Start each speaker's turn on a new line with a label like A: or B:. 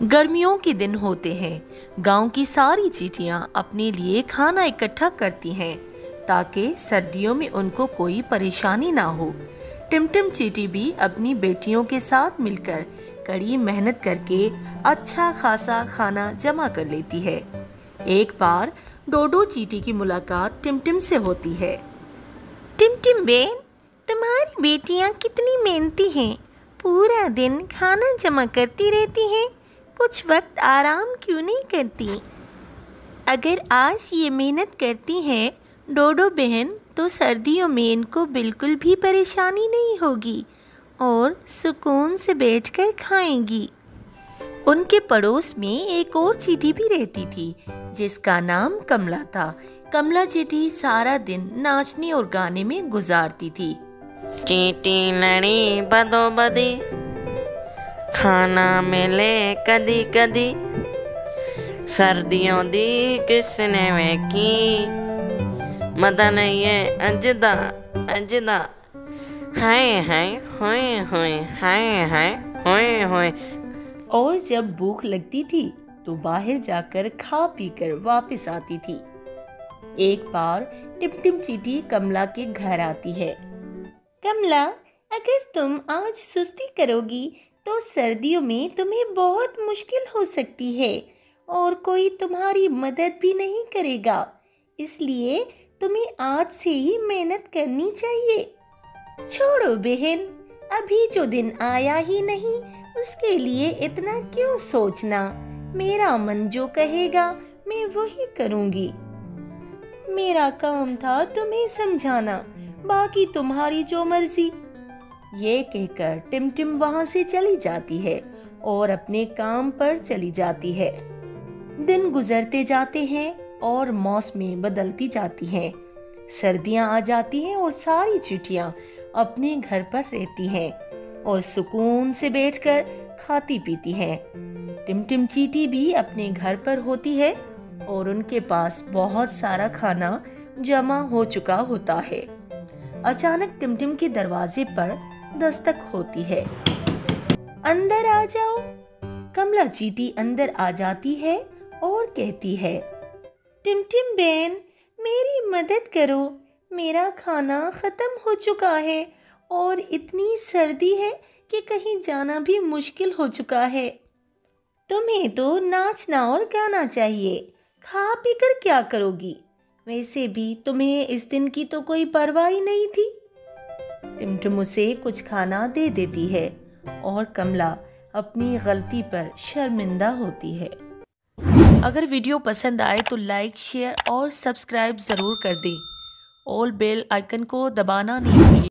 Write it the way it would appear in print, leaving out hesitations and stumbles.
A: गर्मियों के दिन होते हैं। गांव की सारी चींटियां अपने लिए खाना इकट्ठा करती हैं ताकि सर्दियों में उनको कोई परेशानी ना हो। टिमटिम चींटी भी अपनी बेटियों के साथ मिलकर कड़ी मेहनत करके अच्छा खासा खाना जमा कर लेती है। एक बार डोडो चींटी की मुलाकात टिमटिम से होती है। टिमटिम बेन, तुम्हारी बेटियां कितनी मेहनती हैं। पूरा दिन खाना जमा करती रहती हैं, कुछ वक्त आराम क्यों नहीं करती? अगर आज ये मेहनत करती हैं डोडो बहन, तो सर्दियों में इनको बिल्कुल भी परेशानी नहीं होगी और सुकून से बैठकर खाएंगी। उनके पड़ोस में एक और चींटी भी रहती थी जिसका नाम कमला था। कमला चींटी सारा दिन नाचने और गाने में गुजारती थी।
B: चींटी लड़ी बदो बदी, खाना मिले कदी कदी, सर्दियों दी किसने वे की, मदन ये अजदा अजदा, हाय हाय होए होए, हाय हाय होए होए।
A: और जब भूख लगती थी तो बाहर जाकर खा पी कर वापस आती थी। एक बार टिमटिम चींटी कमला के घर आती है। कमला, अगर तुम आज सुस्ती करोगी तो सर्दियों में तुम्हें बहुत मुश्किल हो सकती है और कोई तुम्हारी मदद भी नहीं करेगा, इसलिए तुम्हें आज से ही मेहनत करनी चाहिए। छोड़ो बहन, अभी जो दिन आया ही नहीं उसके लिए इतना क्यों सोचना। मेरा मन जो कहेगा मैं वही करूँगी। मेरा काम था तुम्हें समझाना, बाकी तुम्हारी जो मर्जी। ये कहकर टिमटिम वहां से चली जाती है और अपने काम पर चली जाती है। दिन गुजरते जाते हैं और मौसमें बदलती जाती हैं। सर्दियां आ जाती हैं और सारी चींटियां अपने घर पर रहती हैं और सुकून से बैठकर खाती पीती हैं। टिमटिम चींटी भी अपने घर पर होती है और उनके पास बहुत सारा खाना जमा हो चुका होता है। अचानक टिमटिम के दरवाजे पर दस्तक होती है। अंदर आ जाओ। कमला चींटी अंदर आ जाती है और कहती है, टिमटिम बहन, मेरी मदद करो। मेरा खाना खत्म हो चुका है और इतनी सर्दी है कि कहीं जाना भी मुश्किल हो चुका है। तुम्हें तो नाचना और गाना चाहिए, खा पी कर क्या करोगी? वैसे भी तुम्हें इस दिन की तो कोई परवाह ही नहीं थी। टिमटिम उसे कुछ खाना दे देती है और कमला अपनी गलती पर शर्मिंदा होती है। अगर वीडियो पसंद आए तो लाइक, शेयर और सब्सक्राइब ज़रूर कर दें। ऑल बेल आइकन को दबाना नहीं भूलिए।